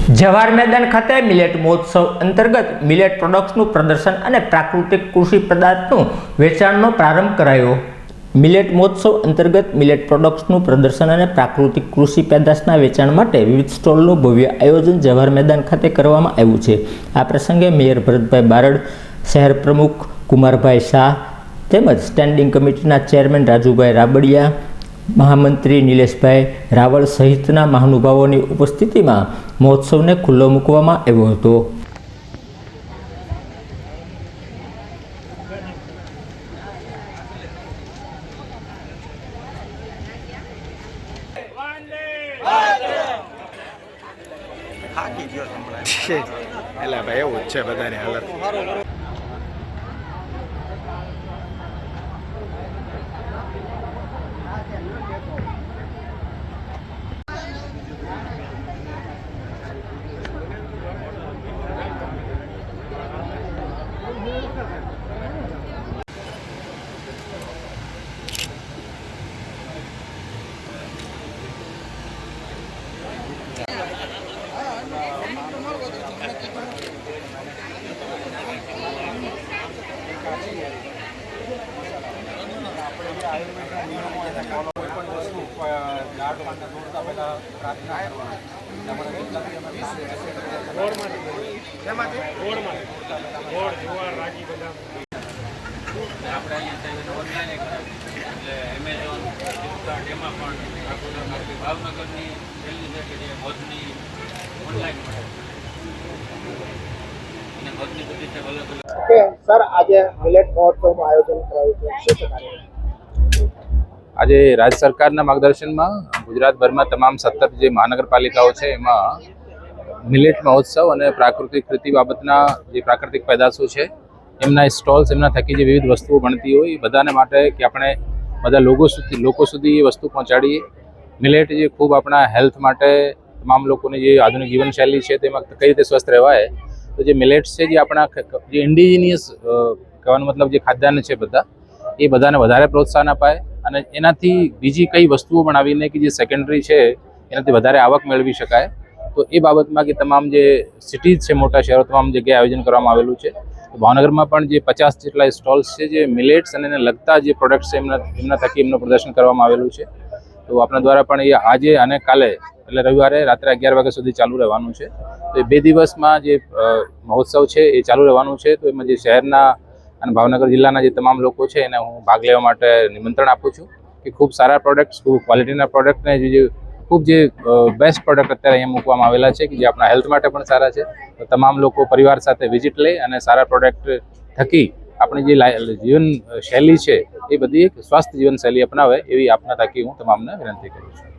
જવાહર મેદાન ખાતે મિલેટ મહોત્સવ અંતર્ગત મિલેટ પ્રોડક્ટ્સનું પ્રદર્શન અને પ્રાકૃતિક કૃષિ પદાર્થનું વેચાણનો પ્રારંભ કરાયો। મિલેટ મહોત્સવ અંતર્ગત મિલેટ પ્રોડક્ટ્સનું પ્રદર્શન અને પ્રાકૃતિક કૃષિ પેદાશના વેચાણ માટે વિવિધ સ્ટોલનું ભવ્ય આયોજન જવાહર મેદાન ખાતે કરવામાં આવ્યું છે। આ પ્રસંગે મેયર ભરતભાઈ બારડ, શહેર પ્રમુખ કુમારભાઈ શાહ તેમજ સ્ટેન્ડિંગ કમિટીના ચેરમેન રાજુભાઈ રાબડિયા, महामंत्री नीलेशभाई रावल सहितना महानुभावों उपस्थिति में महोत्सव ने खुल्लो मूकवामां आव्यो हतो। सर आज मिलेट महोत्सव आयोजन कराયું। આજે રાજ્ય સરકારના માર્ગદર્શનમાં ગુજરાતભરમાં તમામ 17 જે મહાનગરપાલિકાઓ છે એમાં મિલેટ મહોત્સવ અને પ્રાકૃતિક ખેતી બાબતના જે પ્રાકૃતિક પેદાશો છે એમના સ્ટોલ્સ, એમના થકી જે વિવિધ વસ્તુઓ બનતી હોય એ બધાને માટે કે આપણે બધા લોકો સુધી એ વસ્તુ પહોંચાડીએ। મિલેટ જે ખૂબ આપણા હેલ્થ માટે, તમામ લોકોની જે આધુનિક જીવનશૈલી છે તેમાં કઈ રીતે સ્વસ્થ રહેવાય, તો જે મિલેટ્સ છે જે આપણા જે ઇન્ડિજિનિયસ કહેવાનો મતલબ જે ખાદ્યાન્ન છે બધા એ બધાને વધારે પ્રોત્સાહન અપાય અને એનાથી બીજી કઈ વસ્તુઓ બનાવીને કે જે સેકન્ડરી છે એનાથી વધારે આવક મેળવી શકાય। તો એ બાબતમાં કે તમામ જે સિટીઝ છે, મોટા શહેરો, તમામ જગ્યાએ આયોજન કરવામાં આવેલું છે। ભાવનગરમાં પણ જે 50 જેટલા સ્ટોલ્સ છે જે મિલેટ્સ અને એને લગતા જે પ્રોડક્ટ્સ છે એમના થકી એમનું પ્રદર્શન કરવામાં આવેલું છે। તો આપણા દ્વારા પણ એ આજે અને કાલે એટલે રવિવારે રાત્રે 11 વાગ્યા સુધી ચાલુ રહેવાનું છે। તો એ 2 દિવસમાં જે મહોત્સવ છે એ ચાલુ રહેવાનું છે। તો એમાં જે શહેરના અને ભાવનગર જિલ્લાના જે તમામ લોકો છે એને હું ભાગ લેવા માટે નિમંત્રણ આપું છું કે ખૂબ સારા પ્રોડક્ટ્સ, ખૂબ ક્વોલિટીના પ્રોડક્ટને જે ખૂબ જે બેસ્ટ પ્રોડક્ટ અત્યારે અહીંયા મૂકવામાં આવેલા છે કે જે આપણા હેલ્થ માટે પણ સારા છે। તો તમામ લોકો પરિવાર સાથે વિઝિટ લે અને સારા પ્રોડક્ટ થકી આપણી જે જીવન શૈલી છે એ બધી એક સ્વસ્થ જીવનશૈલી અપનાવે એવી આપના થકી હું તમામને વિનંતી કરું છું।